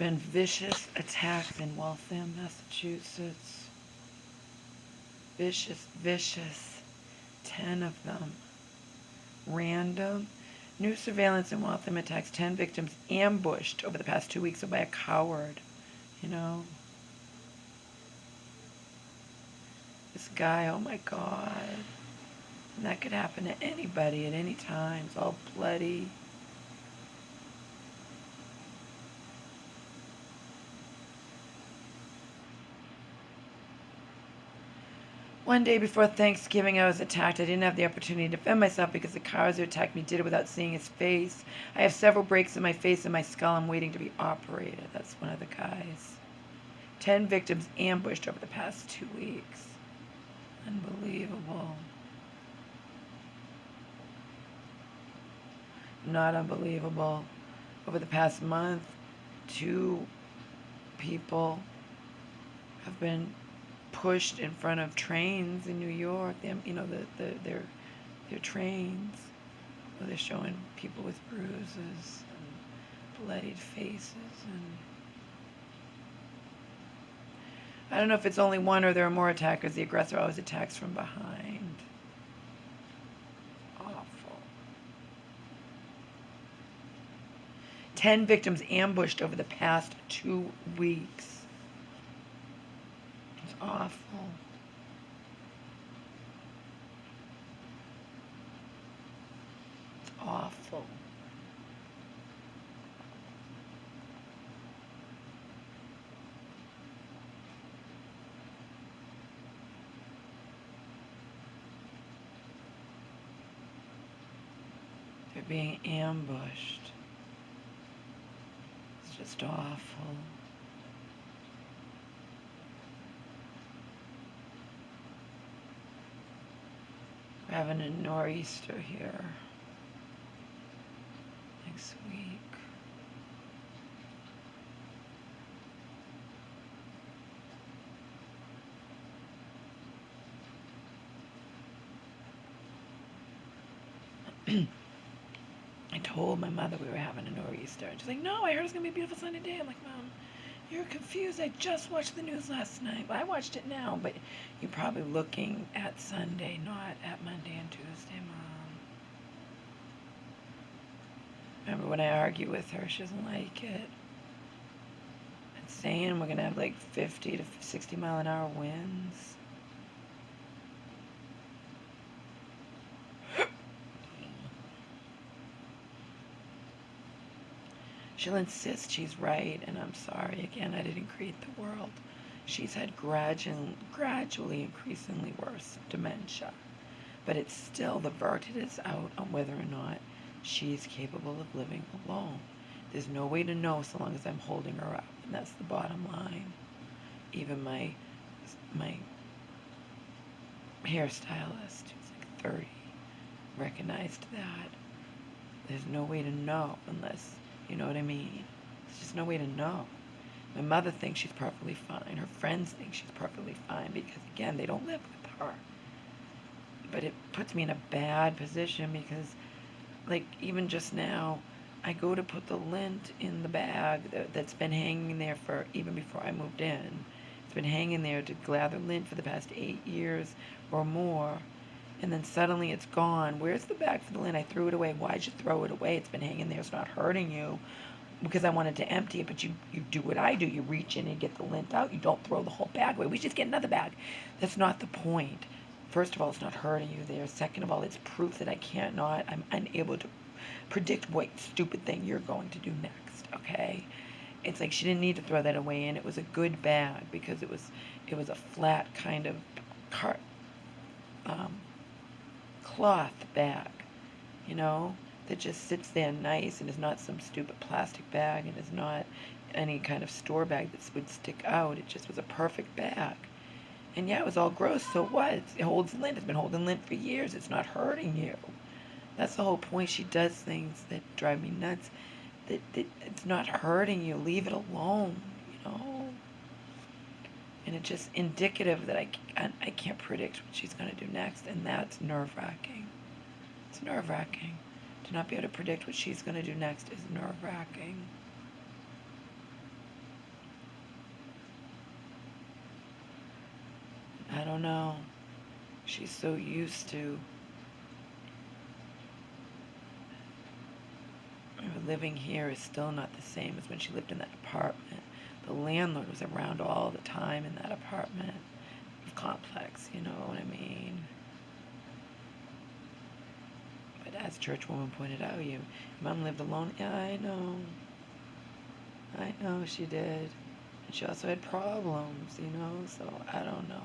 been vicious attacks in Waltham, Massachusetts. Vicious. 10 of them. Random. New surveillance in Waltham attacks. 10 victims ambushed over the past 2 weeks by a coward. You know? This guy, oh my God. And that could happen to anybody at any time. It's all bloody. One day before Thanksgiving, I was attacked. I didn't have the opportunity to defend myself because the cowards who attacked me did it without seeing his face. I have several breaks in my face and my skull. I'm waiting to be operated. That's one of the guys. 10 victims ambushed over the past 2 weeks. Unbelievable. Not unbelievable. Over the past month, 2 people have been pushed in front of trains in New York. Their trains. They're showing people with bruises and bloodied faces. And I don't know if it's only one or there are more attackers. The aggressor always attacks from behind. Awful. 10 victims ambushed over the past 2 weeks. It's awful. It's awful. They're being ambushed. It's just awful. We're having a nor'easter here next week. I told my mother we were having a nor'easter. And she's like, no, I heard it's going to be a beautiful sunny day. I'm like, Mom, you're confused. I just watched the news last night. Well, I watched it now, but you're probably looking at Sunday, not at Monday and Tuesday, Mom. Remember when I argue with her, she doesn't like it. It's saying we're going to have like 50 to 60 mile an hour winds. She'll insist she's right, and I'm sorry. Again, I didn't create the world. She's had gradually increasingly worse dementia. But it's still, the verdict is out on whether or not she's capable of living alone. There's no way to know so long as I'm holding her up, and that's the bottom line. Even my hairstylist, who's like 30, recognized that. There's no way to know unless, you know what I mean? There's just no way to know. My mother thinks she's perfectly fine. Her friends think she's perfectly fine because, again, they don't live with her. But it puts me in a bad position because, like, even just now, I go to put the lint in the bag that's been hanging there for, even before I moved in. It's been hanging there to gather lint for the past 8 years or more. And then suddenly it's gone. Where's the bag for the lint? I threw it away. Why'd you throw it away? It's been hanging there. It's not hurting you. Because I wanted to empty it, but you do what I do. You reach in and get the lint out. You don't throw the whole bag away. We just get another bag. That's not the point. First of all, it's not hurting you there. Second of all, it's proof that I'm unable to predict what stupid thing you're going to do next, okay? It's like she didn't need to throw that away, and it was a good bag because it was a flat kind of cloth bag, you know, that just sits there nice and is not some stupid plastic bag and is not any kind of store bag that would stick out. It just was a perfect bag. And yeah, it was all gross, so what? It holds lint. It's been holding lint for years. It's not hurting you. That's the whole point. She does things that drive me nuts. That it's not hurting you. Leave it alone, you know? And it's just indicative that I can't predict what she's going to do next, and that's nerve-wracking. It's nerve-wracking. To not be able to predict what she's going to do next is nerve-wracking. don't know. She's so used to living here is still not the same as when she lived in that apartment. The landlord was around all the time in that apartment complex, you know what I mean? But as Churchwoman pointed out, your mom lived alone. Yeah, I know. I know she did. And she also had problems, you know, so I don't know.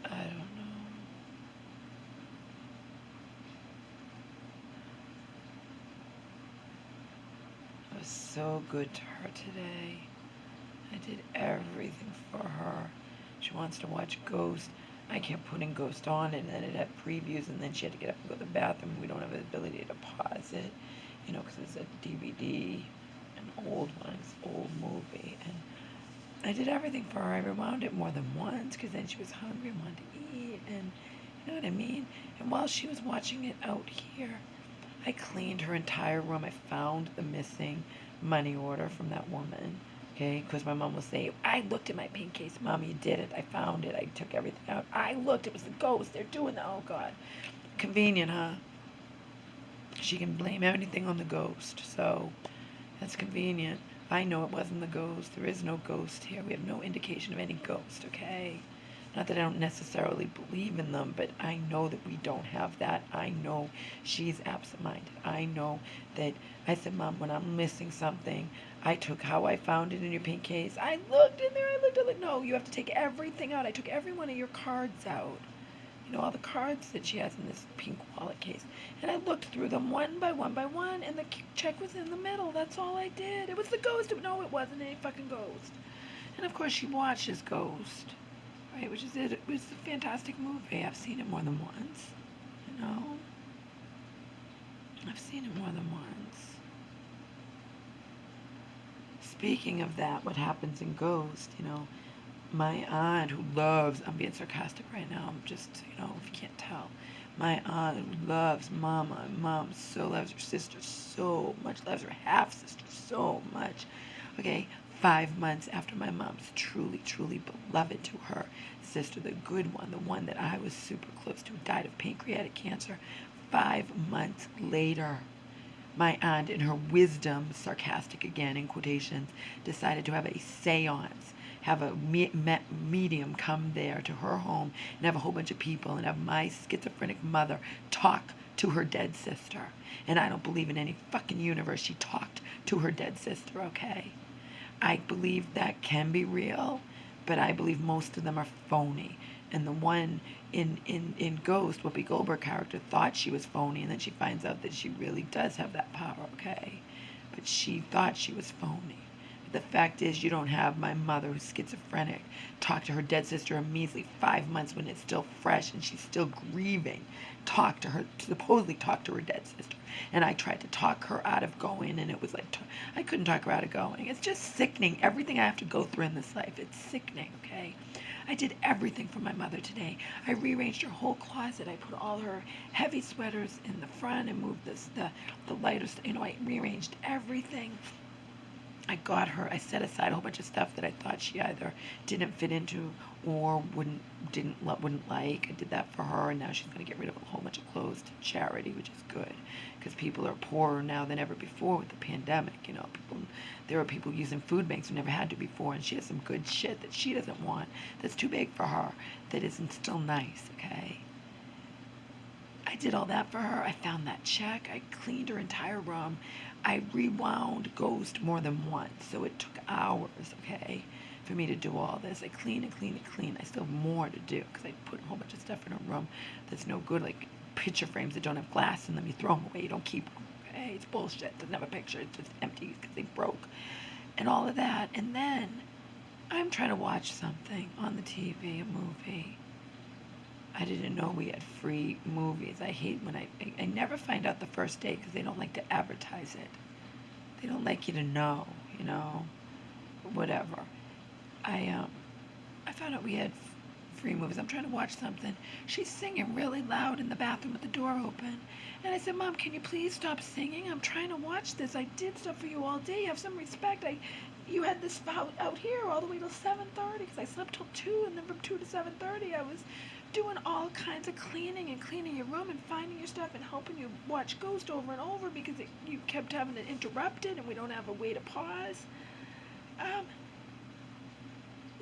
I don't know. I was so good to her today. I did everything for her. She wants to watch Ghost. I kept putting Ghost on, and then it had previews, and then she had to get up and go to the bathroom. We don't have the ability to pause it, you know, because it's a DVD, an old one, it's an old movie. And I did everything for her. I rewound it more than once, because then she was hungry and wanted to eat, and you know what I mean? And while she was watching it out here, I cleaned her entire room. I found the missing money order from that woman. Okay, because my mom will say, I looked at my pink case. Mom, you did it. I found it. I took everything out. I looked. It was the ghost. They're doing that. Oh, God. Convenient, huh? She can blame anything on the ghost. So that's convenient. I know it wasn't the ghost. There is no ghost here. We have no indication of any ghost, okay? Not that I don't necessarily believe in them, but I know that we don't have that. I know she's absent-minded. I know that I said, Mom, when I'm missing something, I took how I found it in your pink case. I looked in there. I looked. No, you have to take everything out. I took every one of your cards out. You know, all the cards that she has in this pink wallet case. And I looked through them one by one by one, and the check was in the middle. That's all I did. It was the ghost. No, it wasn't any fucking ghost. And, of course, she watches Ghost. Right, which is it was a fantastic movie. I've seen it more than once. You know? I've seen it more than once. Speaking of that, what happens in Ghost, you know, my aunt who loves, I'm being sarcastic right now, I'm just, you know, if you can't tell. My aunt who loves Mama, and Mom so loves her sister so much, loves her half-sister so much. Okay, 5 months after my mom's truly, truly beloved to her sister, the good one, the one that I was super close to, died of pancreatic cancer. 5 months later, my aunt, in her wisdom, sarcastic again in quotations, decided to have a seance, have a medium come there to her home and have a whole bunch of people and have my schizophrenic mother talk to her dead sister. And I don't believe in any fucking universe she talked to her dead sister, okay? I believe that can be real, but I believe most of them are phony. And the one in Ghost, Whoopi Goldberg character, thought she was phony, and then she finds out that she really does have that power, okay? But she thought she was phony. But the fact is, you don't have my mother, who's schizophrenic, talk to her dead sister a measly 5 months when it's still fresh and she's still grieving. Supposedly talk to her dead sister. And I tried to talk her out of going, and it was like, I couldn't talk her out of going. It's just sickening. Everything I have to go through in this life, it's sickening, okay? I did everything for my mother today. I rearranged her whole closet. I put all her heavy sweaters in the front and moved the lighter, you know, I rearranged everything. I set aside a whole bunch of stuff that I thought she either didn't fit into or wouldn't like. I did that for her, and now she's going to get rid of a whole bunch of clothes to charity, which is good, because people are poorer now than ever before with the pandemic. You know, there are people using food banks who never had to before, and she has some good shit that she doesn't want, that's too big for her, that isn't still nice, okay? I did all that for her. I found that check. I cleaned her entire room. I rewound Ghost more than once, so it took hours, okay, for me to do all this. I clean and clean and clean. I still have more to do because I put a whole bunch of stuff in her room that's no good, like picture frames that don't have glass in them. You throw them away. You don't keep them, okay? It's bullshit. It doesn't have a picture. It's just empty because they broke and all of that. And then I'm trying to watch something on the TV, a movie. I didn't know we had free movies. I hate when I never find out the first day because they don't like to advertise it. They don't like you to know, you know, whatever. I found out we had free movies. I'm trying to watch something. She's singing really loud in the bathroom with the door open. And I said, Mom, can you please stop singing? I'm trying to watch this. I did stuff for you all day. Have some respect. you had this out here all the way till 7:30 because I slept till 2, and then from 2 to 7:30 I was doing all kinds of cleaning and cleaning your room and finding your stuff and helping you watch Ghost over and over because you kept having to interrupt it and we don't have a way to pause.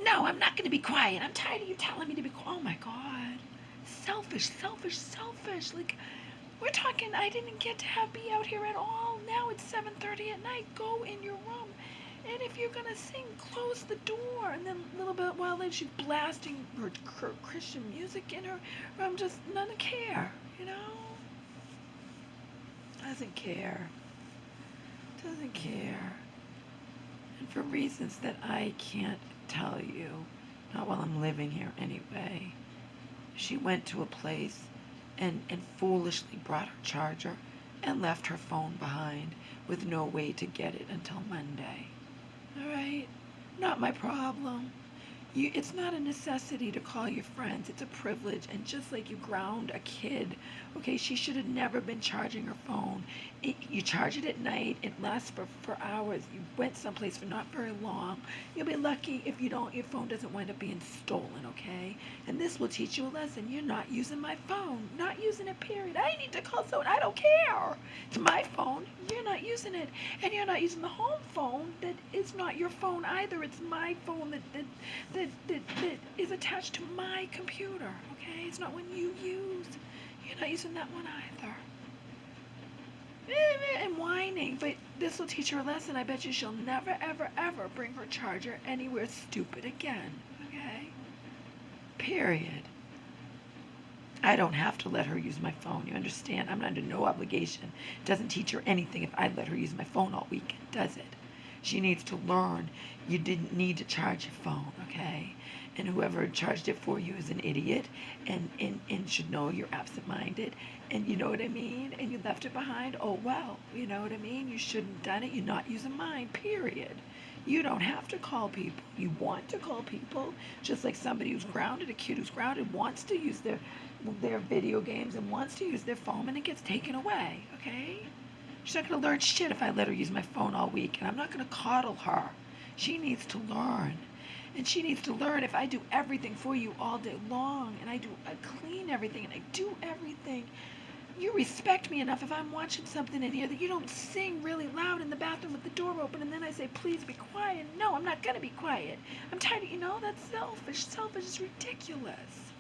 No, I'm not going to be quiet. I'm tired of you telling me to be quiet. Oh my God. Selfish, selfish, selfish. Like, we're talking, I didn't get to be out here at all. Now it's 7:30 at night. Go in your room. And if you're going to sing, close the door. And then a little bit while later, she's blasting her Christian music in her room. Just none of care, you know? Doesn't care. Doesn't care. And for reasons that I can't tell you, not while I'm living here anyway, she went to a place and foolishly brought her charger and left her phone behind with no way to get it until Monday. All right? Not my problem. It's not a necessity to call your friends. It's a privilege. And just like you ground a kid, okay, she should have never been charging her phone. You charge it at night. It lasts for hours. You went someplace for not very long. You'll be lucky if your phone doesn't wind up being stolen, okay? And this will teach you a lesson. You're not using my phone. Not using it, period. I need to call someone. I don't care. It's my phone. You're not using it. And you're not using the home phone that is not your phone either. It's my phone that is attached to my computer, okay? It's not one you use. You're not using that one either. And whining, but this will teach her a lesson. I bet you she'll never, ever, ever bring her charger anywhere stupid again, okay? Period. I don't have to let her use my phone, you understand? I'm under no obligation. It doesn't teach her anything if I let her use my phone all weekend, does it? She needs to learn you didn't need to charge your phone, okay? And whoever charged it for you is an idiot and should know you're absent-minded. And you know what I mean? And you left it behind. Oh, well, you know what I mean? You shouldn't have done it. You're not using mine, period. You don't have to call people. You want to call people, just like somebody who's grounded, a kid who's grounded, wants to use their video games and wants to use their phone, and it gets taken away, okay? She's not going to learn shit if I let her use my phone all week, and I'm not going to coddle her. She needs to learn. And she needs to learn if I do everything for you all day long, and I clean everything, and I do everything, you respect me enough if I'm watching something in here that you don't sing really loud in the bathroom with the door open, and then I say, please be quiet. No, I'm not going to be quiet. I'm tired of, that's selfish. Selfish is ridiculous.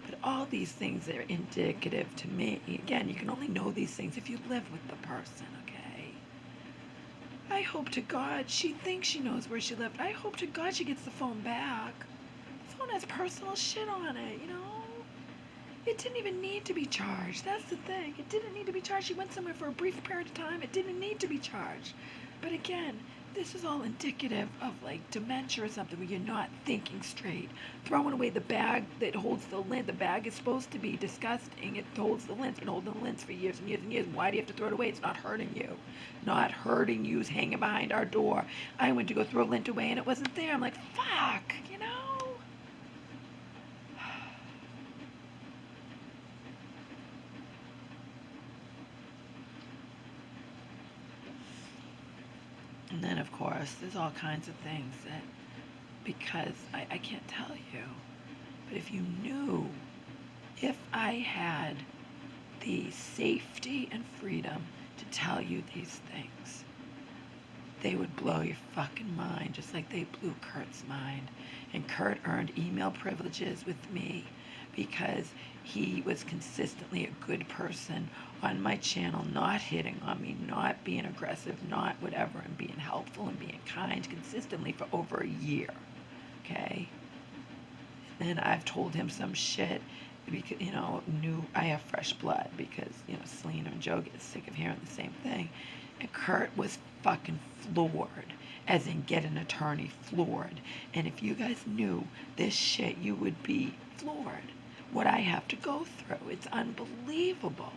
But all these things are indicative to me. Again, you can only know these things if you live with the person, okay? I hope to God she thinks she knows where she lived. I hope to God she gets the phone back. The phone has personal shit on it, It didn't even need to be charged. That's the thing. It didn't need to be charged. She went somewhere for a brief period of time. It didn't need to be charged. But again, this is all indicative of like dementia or something where you're not thinking straight. Throwing away the bag that holds the lint. The bag is supposed to be disgusting. It holds the lint. It's been holding the lint for years and years and years. Why do you have to throw it away? It's not hurting you. Not hurting you. It's hanging behind our door. I went to go throw lint away and it wasn't there. I'm like, fuck, And then, of course, there's all kinds of things that, because I can't tell you, but if you knew, if I had the safety and freedom to tell you these things, they would blow your fucking mind, just like they blew Kurt's mind. And Kurt earned email privileges with me because he was consistently a good person on my channel, not hitting on me, not being aggressive, not whatever, and being helpful and being kind consistently for over a year, okay? And then I've told him some shit because, knew I have fresh blood because, Selena and Joe get sick of hearing the same thing. And Kurt was fucking floored, as in get an attorney, floored. And if you guys knew this shit, you would be floored. What I have to go through, it's unbelievable.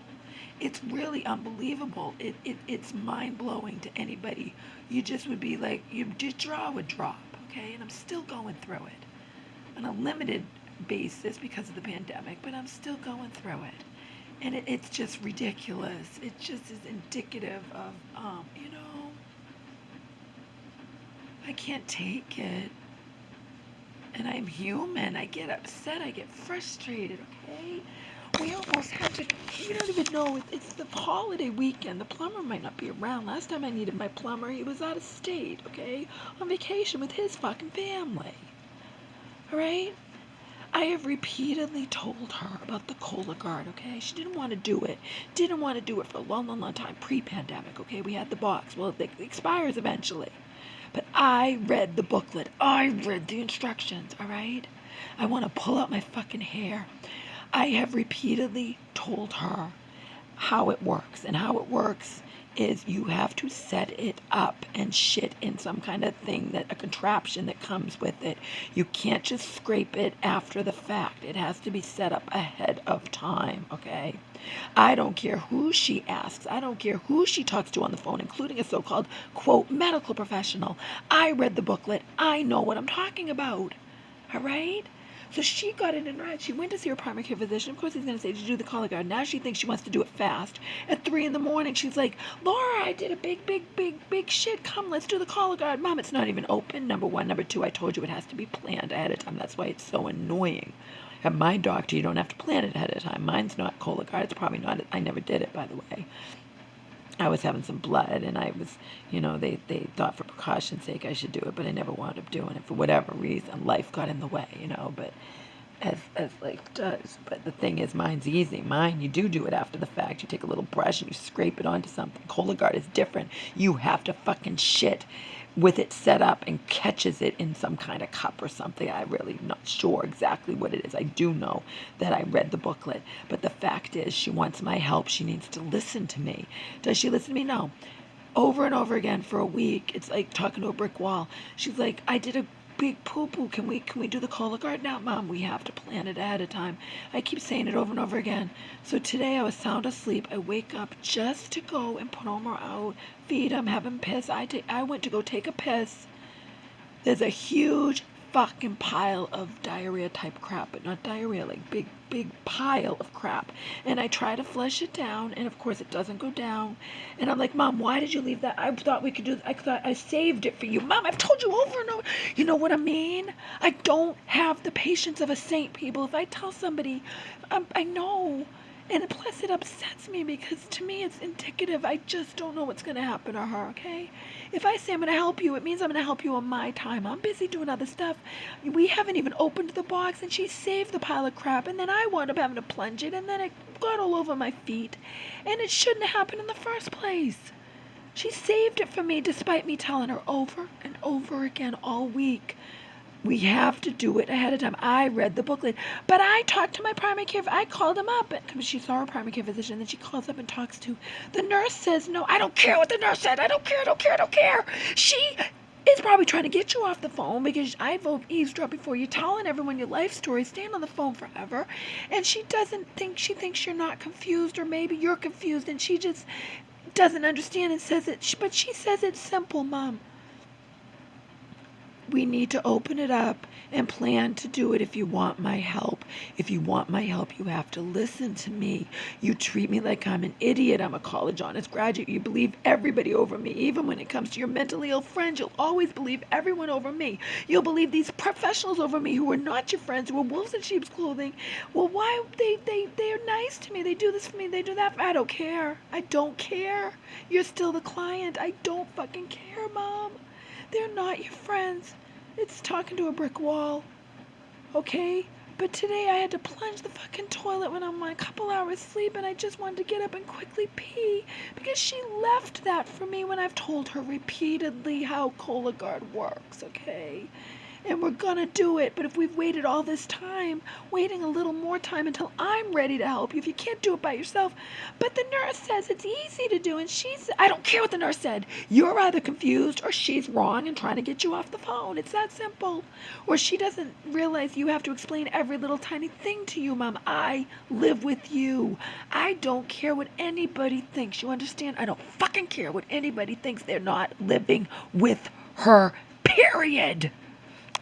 It's really unbelievable. It's mind-blowing to anybody. You just would be like, your jaw would drop, okay? And I'm still going through it on a limited basis because of the pandemic, but I'm still going through it. And it's just ridiculous. It just is indicative of, I can't take it. And I'm human. I get upset. I get frustrated, okay? We almost had to, you don't even know, it's the holiday weekend. The plumber might not be around. Last time I needed my plumber, he was out of state, okay? On vacation with his fucking family. All right? I have repeatedly told her about the Cologuard, okay? She didn't want to do it. Didn't want to do it for a long, long, long time, pre-pandemic, okay? We had the box. Well, it expires eventually. But I read the booklet. I read the instructions, all right? I want to pull out my fucking hair. I have repeatedly told her how it works. And how it works is you have to set it up and shit in some kind of thing, that a contraption that comes with it. You can't just scrape it after the fact. It has to be set up ahead of time, okay? I don't care who she asks. I don't care who she talks to on the phone, including a so-called, quote, medical professional. I read the booklet. I know what I'm talking about. All right? So she got it in right. She went to see her primary care physician. Of course, he's going to say, did you do the Cologuard? Now she thinks she wants to do it fast. At 3 in the morning, she's like, Laura, I did a big shit. Come, let's do the Cologuard. Mom, it's not even open. Number one. Number two, I told you it has to be planned ahead of time. That's why it's so annoying. At my doctor, you don't have to plan it ahead of time. Mine's not Cologuard. It's probably not. I never did it, by the way. I was having some blood, and I was, they thought for precaution's sake I should do it, but I never wound up doing it for whatever reason. Life got in the way, but as life does. But the thing is, mine's easy. Mine, you do it after the fact. You take a little brush and you scrape it onto something. Cologuard is different. You have to fucking shit with it set up and catches it in some kind of cup or something. I'm really not sure exactly what it is. I do know that I read the booklet. But the fact is, she wants my help. She needs to listen to me. Does she listen to me? No. Over and over again for a week. It's like talking to a brick wall. She's like, I did a big poo-poo. Can we do the Cologuard now? Mom, we have to plan it ahead of time. I keep saying it over and over again. So today I was sound asleep. I wake up just to go and put Omar out, feed him, have him piss. I went to go take a piss. There's a huge fucking pile of diarrhea type crap, but not diarrhea, like big pile of crap. And I try to flush it down, and of course it doesn't go down. And I'm like, Mom, why did you leave that? I thought we could do, I thought I saved it for you. Mom, I've told you over and over. You know what I mean? I don't have the patience of a saint, people. If I tell somebody, I know. And plus it upsets me because to me it's indicative. I just don't know what's going to happen to her, okay? If I say I'm going to help you, it means I'm going to help you on my time. I'm busy doing other stuff. We haven't even opened the box, and she saved the pile of crap, and then I wound up having to plunge it, and then it got all over my feet. And it shouldn't have happened in the first place. She saved it for me despite me telling her over and over again all week. We have to do it ahead of time. I read the booklet, but I talked to my primary care. I called him up because she saw her primary care physician. Then she calls up and talks to the nurse. Says no. I don't care what the nurse said. I don't care. She is probably trying to get you off the phone because I vote eavesdrop before you telling everyone your life story. Staying on the phone forever, and she thinks you're not confused, or maybe you're confused, and she just doesn't understand and says it. But she says it's simple, Mom. We need to open it up and plan to do it if you want my help. If you want my help, you have to listen to me. You treat me like I'm an idiot. I'm a college honors graduate. You believe everybody over me. Even when it comes to your mentally ill friends, you'll always believe everyone over me. You'll believe these professionals over me who are not your friends, who are wolves in sheep's clothing. Well, why? They're nice to me. They do this for me. They do that. I don't care. I don't care. You're still the client. I don't fucking care, Mom. They're not your friends. It's talking to a brick wall. Okay? But today I had to plunge the fucking toilet when I'm on a couple hours sleep, and I just wanted to get up and quickly pee because she left that for me when I've told her repeatedly how Cologuard works, okay? And we're gonna do it, but if we've waited all this time, waiting a little more time until I'm ready to help you, if you can't do it by yourself. But the nurse says it's easy to do, and I don't care what the nurse said. You're either confused or she's wrong and trying to get you off the phone. It's that simple. Or she doesn't realize you have to explain every little tiny thing to you, Mom. I live with you. I don't care what anybody thinks. You understand? I don't fucking care what anybody thinks. They're not living with her, period.